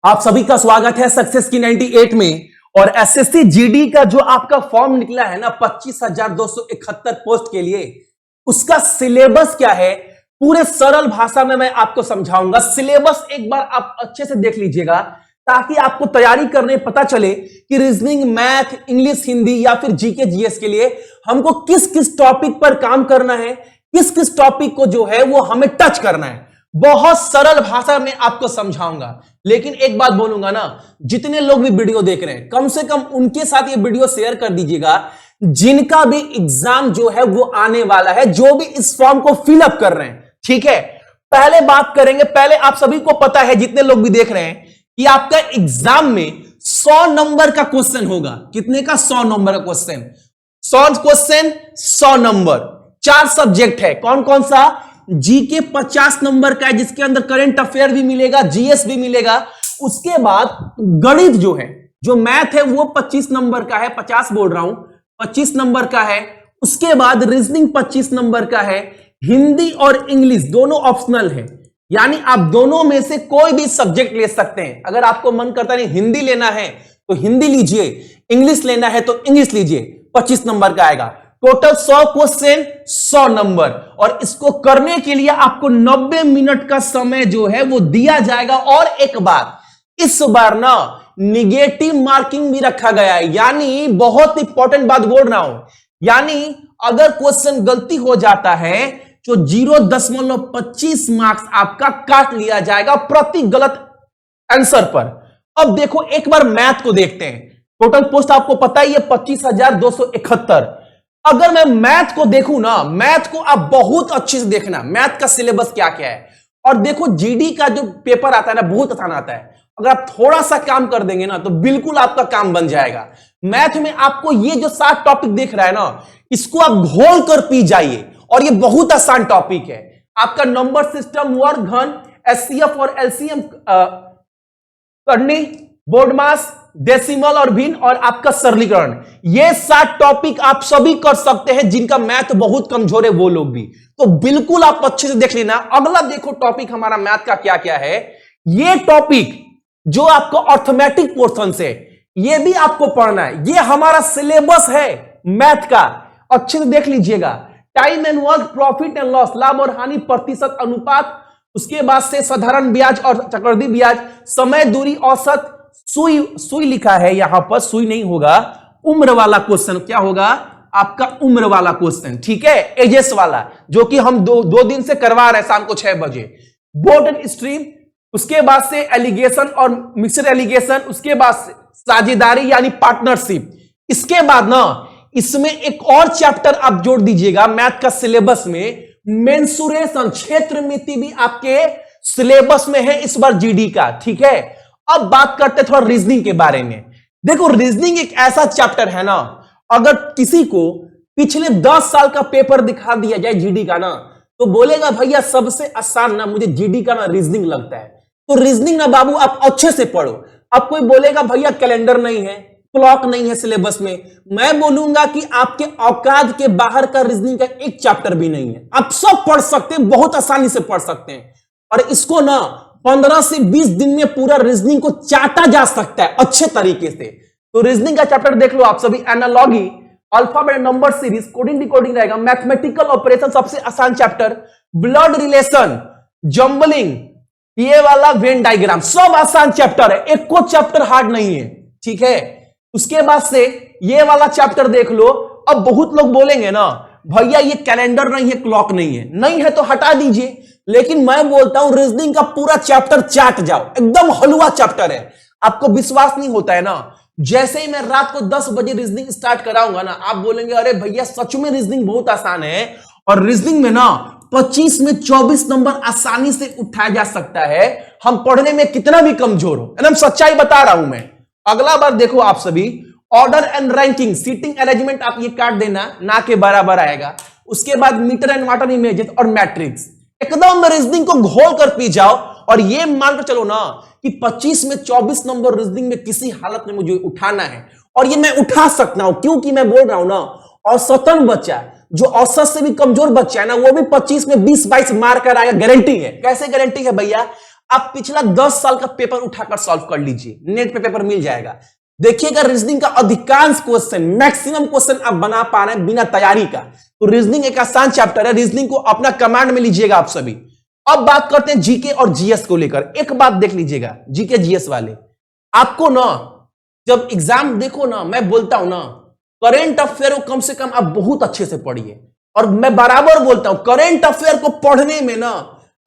आप सभी का स्वागत है सक्सेस की 98 में। और एसएससी जीडी का जो आपका फॉर्म निकला है ना 25,271 पोस्ट के लिए, उसका सिलेबस क्या है पूरे सरल भाषा में मैं आपको समझाऊंगा। सिलेबस एक बार आप अच्छे से देख लीजिएगा ताकि आपको तैयारी करने पता चले कि रीजनिंग, मैथ, इंग्लिश, हिंदी या फिर जीके जीएस के लिए हमको किस किस टॉपिक पर काम करना है, किस किस टॉपिक को जो है वो हमें टच करना है। बहुत सरल भाषा में आपको समझाऊंगा। लेकिन एक बात बोलूंगा ना, जितने लोग भी वीडियो देख रहे हैं कम से कम उनके साथ ये वीडियो शेयर कर दीजिएगा जिनका भी एग्जाम जो है वो आने वाला है, जो भी इस फॉर्म को फिलअप कर रहे हैं। ठीक है, पहले बात करेंगे। पहले आप सभी को पता है, जितने लोग भी देख रहे हैं, कि आपका एग्जाम में 100 नंबर का क्वेश्चन होगा। कितने का? 100 नंबर का क्वेश्चन। 100 question, 100 number. 4 सब्जेक्ट है। कौन कौन सा? जीके 50 नंबर का है, जिसके अंदर करंट अफेयर भी मिलेगा, जीएस भी मिलेगा। उसके बाद गणित जो है, जो मैथ है, वो 25 नंबर का है। 50 बोल रहा हूं, 25 नंबर का है। उसके बाद रीजनिंग 25 नंबर का है। हिंदी और इंग्लिश दोनों ऑप्शनल है, यानी आप दोनों में से कोई भी सब्जेक्ट ले सकते हैं। अगर आपको मन करता नहीं हिंदी लेना है तो हिंदी लीजिए, इंग्लिश लेना है तो इंग्लिश लीजिए। 25 नंबर का आएगा। Total 100 question, 100 number. और इसको करने के लिए आपको 90 मिनट का समय जो है वो दिया जाएगा। और एक बात, इस बार ना निगेटिव मार्किंग भी रखा गया है, यानी बहुत इंपॉर्टेंट बात बोल रहा हूं, यानी अगर क्वेश्चन गलती हो जाता है तो 0.25 मार्क्स आपका काट लिया जाएगा प्रति गलत आंसर पर। अब देखो, एक बार मैथ को देखते हैं। टोटल पोस्ट आपको पता ही है 25,271। अगर मैं मैथ को देखूं ना, मैथ को आप बहुत अच्छे से देखना, मैथ का सिलेबस क्या क्या है। और देखो, जीडी का जो पेपर आता है ना, बहुत आसान आता है। अगर आप थोड़ा सा काम कर देंगे ना तो बिल्कुल आपका काम बन जाएगा। मैथ में आपको ये जो 7 टॉपिक देख रहा है ना, इसको आप घोल कर पी जाइए। और ये बहुत आसान टॉपिक है। आपका नंबर सिस्टम, वर्ग, घन, एचसीएफ और एलसीएम करनी, बोर्ड मास, डेसिमल और भिन्न, और आपका सरलीकरण। ये 7 टॉपिक आप सभी कर सकते हैं जिनका मैथ बहुत कमजोर है, वो लोग भी। तो बिल्कुल आप अच्छे से देख लेना। अगला देखो टॉपिक हमारा मैथ का क्या क्या है। ये टॉपिक जो आपको अर्थमेटिक पोर्शन से, ये भी आपको पढ़ना है। ये हमारा सिलेबस है मैथ का, अच्छे से देख लीजिएगा। Time and work, profit and loss, लाभ और हानि, प्रतिशत, अनुपात, उसके बाद से साधारण ब्याज और चक्रवृद्धि ब्याज, समय, दूरी, औसत, सुई लिखा है यहां पर, सुई नहीं होगा, उम्र वाला क्वेश्चन। क्या होगा? आपका उम्र वाला क्वेश्चन। ठीक है, एजेस वाला, जो कि हम दो दिन से करवा रहे हैं शाम को 6 बजे। बोर्ड एंड स्ट्रीम, उसके बाद से एलिगेशन और मिक्सड एलिगेशन, उसके बाद से साझेदारी यानी पार्टनरशिप। इसके बाद ना इसमें एक और चैप्टर आप जोड़ दीजिएगा मैथ का सिलेबस में, मेंसुरेशन, क्षेत्रमिति भी आपके सिलेबस में है इस बार जीडी का। ठीक है, अब बात करते हैं थोड़ा रीजनिंग के बारे में। देखो, रीजनिंग एक ऐसा चैप्टर है ना, अगर किसी को पिछले 10 साल का पेपर दिखा दिया जाए जीडी का ना, तो बोलेगा भैया सबसे आसान ना मुझे जीडी का ना रीजनिंग लगता है। तो रीजनिंग ना बाबू आप अच्छे से पढ़ो। अब कोई बोलेगा भैया कैलेंडर नहीं है, क्लॉक नहीं है सिलेबस में, मैं बोलूंगा कि आपके औकात के बाहर का रीजनिंग का एक चैप्टर भी नहीं है। आप सब पढ़ सकते हैं, बहुत आसानी से पढ़ सकते हैं। और इसको ना 15 से 20 दिन में पूरा रीजनिंग को चाटा जा सकता है अच्छे तरीके से। तो रीजनिंग का चैप्टर देख लो आप सभी। Analogy, alphabet, number series, coding decoding रहेगा। मैथमेटिकल ऑपरेशन सबसे आसान चैप्टर। ब्लड रिलेशन, जंबलिंग, ये वाला वेन डायग्राम, सब आसान चैप्टर है, एक को चैप्टर हार्ड नहीं है। ठीक है, उसके बाद से ये वाला चैप्टर देख लो। अब बहुत लोग बोलेंगे ना भैया ये कैलेंडर नहीं है, क्लॉक नहीं है। नहीं है तो हटा दीजिए, लेकिन मैं बोलता हूं रीजनिंग का पूरा चैप्टर चाट जाओ, एकदम हलवा चैप्टर है। आपको विश्वास नहीं होता है ना, जैसे ही मैं रात को 10 बजे रीजनिंग स्टार्ट कराऊंगा ना, आप बोलेंगे अरे भैया सच में रीजनिंग बहुत आसान है। और रीजनिंग में ना 25 में 24 नंबर आसानी से उठाया जा सकता है। हम पढ़ने में कितना भी कमजोर हो, एकदम सच्चाई बता रहा हूं मैं। अगला बार देखो आप सभी, order and ranking, seating arrangement, आप ये काट देना, ना के बराबर आएगा। उसके बाद मीटर एंड वाटर इमेजेस और मैट्रिक्स। एकदम रीजनिंग को घोल कर पी जाओ। और ये मानकर चलो ना कि 25 में 24 नंबर रीजनिंग में किसी हालत में मुझे उठाना है। और ये मैं उठा सकता हूं, क्योंकि मैं बोल रहा हूं ना, औसतन बच्चा, जो औसत से भी कमजोर बच्चा है ना, वो भी 25 में 20-22 मार कर आएगा, गारंटी है। कैसे गारंटी है भैया? आप पिछला 10 साल का पेपर उठाकर सॉल्व कर लीजिए, नेट पे पेपर मिल जाएगा। देखिएगा रीजनिंग का अधिकांश क्वेश्चन, मैक्सिमम क्वेश्चन आप बना पा रहे हैं बिना तैयारी का। तो रीजनिंग एक आसान चैप्टर है, रीजनिंग को अपना कमांड में लीजिएगा आप सभी। अब बात करते हैं जीके और जीएस को लेकर। एक बात देख लीजिएगा, जीके जीएस वाले, आपको ना जब एग्जाम देखो ना, मैं बोलता हूं ना, करेंट अफेयर को कम से कम आप बहुत अच्छे से पढ़िए। और मैं बराबर बोलता हूं, करेंट अफेयर को पढ़ने में ना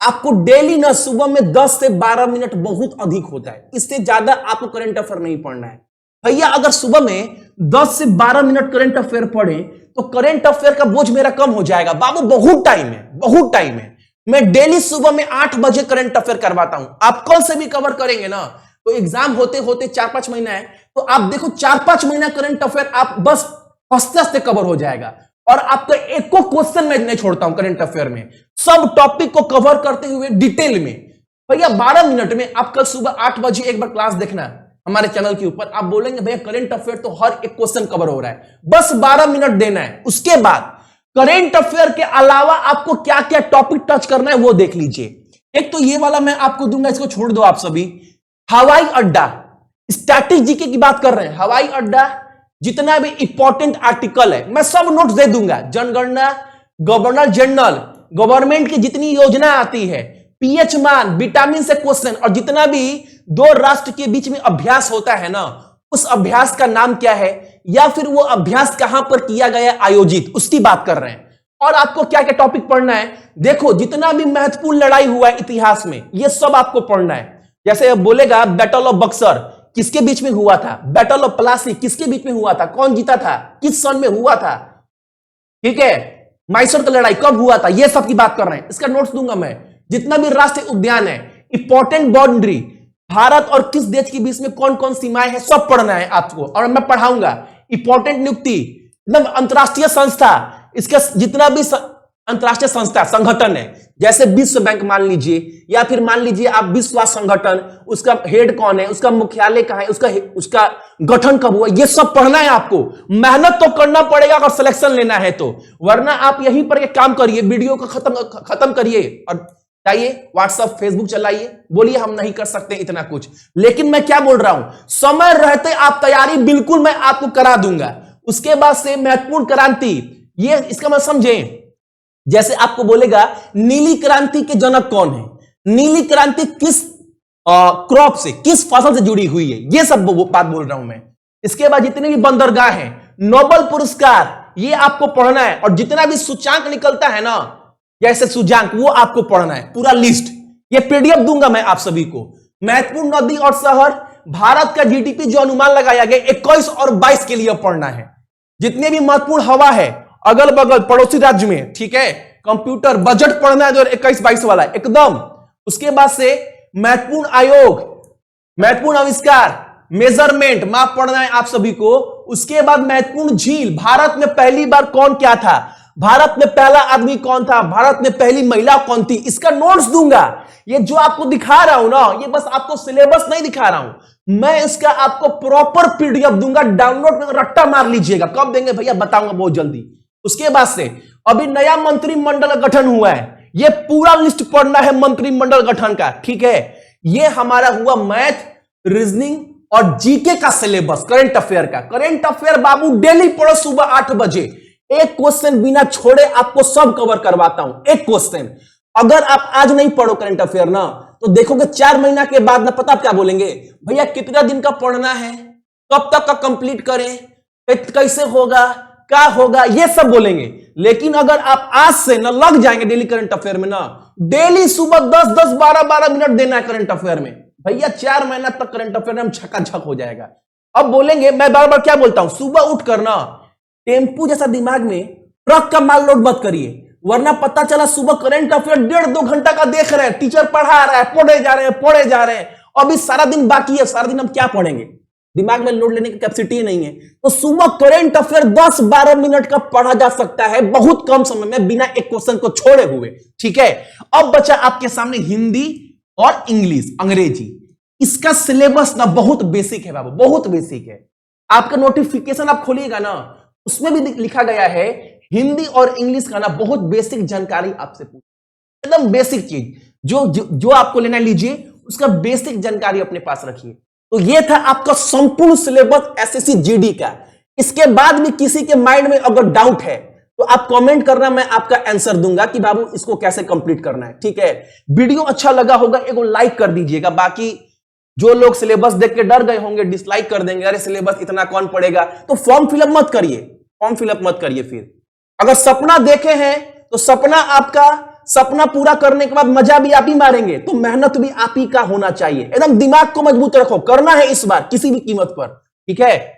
आपको डेली ना सुबह में 10 से 12 मिनट बहुत अधिक होता है, इससे ज्यादा आपको करेंट अफेयर नहीं पढ़ना है। भैया अगर सुबह में 10 से 12 मिनट करेंट अफेयर पढ़े तो करेंट अफेयर का बोझ मेरा कम हो जाएगा। बाबू बहुत टाइम है, बहुत टाइम है। मैं डेली सुबह में 8 बजे करेंट अफेयर करवाता हूं। आप कल से भी कवर करेंगे ना तो एग्जाम होते होते 4-5 महीना है, तो आप देखो 4-5 महीना करेंट अफेयर आप बस हंसते हंसते कवर हो जाएगा। और आपका एक को क्वेश्चन मैं नहीं छोड़ता हूं करेंट अफेयर में, सब टॉपिक को कवर करते हुए डिटेल में। भैया 12 मिनट में आप कल सुबह 8 बजे एक बार क्लास देखना हमारे चैनल के ऊपर, आप बोलेंगे भैया करेंट अफेयर तो हर एक क्वेश्चन कवर हो रहा है, बस 12 मिनट देना है। उसके बाद करेंट अफेयर के अलावा आपको क्या क्या टॉपिक टच करना है वो देख लीजिए। एक तो ये वाला मैं आपको दूंगा, इसको छोड़ दो आप सभी। हवाई अड्डा, स्टैटिक जीके की बात कर रहे हैं। हवाई अड्डा जितना भी इंपॉर्टेंट आर्टिकल है मैं सब नोट्स दे दूंगा। जनगणना, गवर्नर जनरल, गवर्नमेंट की जितनी योजना आती है, पीएच मान, विटामिन से क्वेश्चन, और जितना भी दो राष्ट्र के बीच में अभ्यास होता है ना, उस अभ्यास का नाम क्या है या फिर वो अभ्यास कहां पर किया गया आयोजित, उसकी बात कर रहे हैं। और आपको क्या क्या टॉपिक पढ़ना है, देखो जितना भी महत्वपूर्ण लड़ाई हुआ है इतिहास में ये सब आपको पढ़ना है। जैसे बोलेगा बैटल ऑफ बक्सर किसके बीच में हुआ था, बैटल ऑफ प्लासी किसके बीच में हुआ था, कौन जीता था, किस सन में हुआ था, ठीक है, मैसूर का लड़ाई कब हुआ था, ये सब की बात कर रहे हैं। इसका नोट्स दूंगा मैं। जितना भी राष्ट्रीय उद्यान है, इंपॉर्टेंट बाउंड्री, भारत और किस देश के बीच में कौन कौन सीमाएं हैं, सब पढ़ना है आपको और मैं पढ़ाऊंगा। इंपॉर्टेंट नियुक्ति, एकदम अंतरराष्ट्रीय संस्था, इसका जितना भी अंतरराष्ट्रीय संस्था संगठन है, जैसे विश्व बैंक मान लीजिए, या फिर मान लीजिए आप विश्व स्वास्थ्य संगठन, उसका हेड कौन है, उसका मुख्यालय कहां है, उसका गठन कब हुआ, ये सब पढ़ना है आपको। मेहनत तो करना पड़ेगा अगर सिलेक्शन लेना है तो, वरना आप यहीं पर एक काम करिए, वीडियो को खत्म करिए और जाइए व्हाट्सएप फेसबुक चलाइए, बोलिए हम नहीं कर सकते इतना कुछ। लेकिन मैं क्या बोल रहा हूं, समय रहते आप तैयारी बिल्कुल मैं आपको करा दूंगा। उसके बाद से महत्वपूर्ण क्रांति, ये इसका मैं समझें, जैसे आपको बोलेगा नीली क्रांति के जनक कौन है, नीली क्रांति किस क्रॉप से, किस फसल से जुड़ी हुई है, ये सब बात बोल रहा हूं मैं। इसके बाद जितने भी बंदरगाह हैं, नोबेल पुरस्कार, ये आपको पढ़ना है। और जितना भी सूचांक निकलता है ना, जैसे सूचांक, वो आपको पढ़ना है पूरा लिस्ट। ये पीडीएफ दूंगा मैं आप सभी को। महत्वपूर्ण नदी और शहर, भारत का जीडीपी जो अनुमान लगाया गया 21 और 22 के लिए पढ़ना है। जितने भी महत्वपूर्ण हवा है अगल बगल पड़ोसी राज्य में, ठीक है, कंप्यूटर बजट पढ़ना है 2021-22 वाला एकदम। उसके बाद से महत्वपूर्ण आयोग, महत्वपूर्ण आविष्कार, मेजरमेंट, माप पढ़ना है आप सभी को। उसके बाद महत्वपूर्ण झील, भारत में पहली बार कौन क्या था, भारत में पहला आदमी कौन था, भारत में पहली महिला कौन थी, इसका नोट्स दूंगा। ये जो आपको दिखा रहा हूं ना, ये बस आपको सिलेबस नहीं दिखा रहा हूं, मैं इसका आपको प्रॉपर पीडीएफ दूंगा, डाउनलोड में रट्टा मार लीजिएगा। कब देंगे भैया, बताऊंगा बहुत जल्दी। उसके बाद से अभी नया मंत्रिमंडल गठन हुआ है, ये पूरा लिस्ट पढ़ना है मंत्रिमंडल गठन का, ठीक है। ये हमारा हुआ मैथ, रीजनिंग और जीके का सिलेबस, करंट अफेयर का। करंट अफेयर बाबू डेली पढ़ो सुबह 8 बजे, एक क्वेश्चन बिना छोड़े आपको सब कवर करवाता हूं, एक क्वेश्चन। अगर आप आज नहीं पढ़ो करंट अफेयर ना, तो देखोगे 4 महीना के बाद ना, पता क्या बोलेंगे, भैया कितना दिन का पढ़ना है, कब तक का कंप्लीट करें, कैसे होगा, क्या होगा, ये सब बोलेंगे। लेकिन अगर आप आज से ना लग जाएंगे डेली करंट अफेयर में ना, डेली सुबह 10-10, 12-12 मिनट देना है करंट अफेयर में, भैया 4 महीना तक करंट अफेयर में हम झकाझक हो जाएगा। अब बोलेंगे, मैं बार बार क्या बोलता हूं, सुबह उठ कर ना टेम्पू जैसा दिमाग में ट्रक का माल लोड मत करिए, वरना पता चला सुबह करंट अफेयर 1.5-2 घंटा का देख रहे हैं, टीचर पढ़ा रहा है, पढ़े जा रहे हैं, अभी सारा दिन बाकी है, सारा दिन हम क्या पढ़ेंगे, दिमाग में लोड लेने की कैपेसिटी नहीं है। तो सुबह करंट अफेयर 10-12 मिनट का पढ़ा जा सकता है बहुत कम समय में, बिना एक क्वेश्चन को छोड़े हुए, ठीक है। अब बचा आपके सामने हिंदी और इंग्लिश, अंग्रेजी। इसका सिलेबस ना बहुत बेसिक है बाबू, बहुत बेसिक है। आपका नोटिफिकेशन आप खोलिएगा ना, उसमें भी लिखा गया है हिंदी और इंग्लिश का ना बहुत बेसिक जानकारी आपसे पूछ, एकदम बेसिक चीज जो आपको लेना लीजिए। उसका बेसिक जानकारी अपने पास रखिए। तो ये था आपका संपूर्ण सिलेबस एसएससी जीडी का। इसके बाद भी किसी के माइंड में अगर डाउट है तो आप कमेंट करना, मैं आपका आंसर दूंगा कि बाबू इसको कैसे कंप्लीट करना है। ठीक है, वीडियो अच्छा लगा होगा एगो लाइक कर दीजिएगा। बाकी जो लोग सिलेबस देख के डर गए होंगे, डिसलाइक कर देंगे, अरे सिलेबस इतना कौन पढ़ेगा, तो फॉर्म फिलअप मत करिए, फॉर्म फिलअप मत करिए। फिर अगर सपना देखे हैं तो सपना पूरा करने के बाद मजा भी आप ही मारेंगे, तो मेहनत भी आप ही का होना चाहिए। एकदम दिमाग को मजबूत रखो, करना है इस बार किसी भी कीमत पर। ठीक है।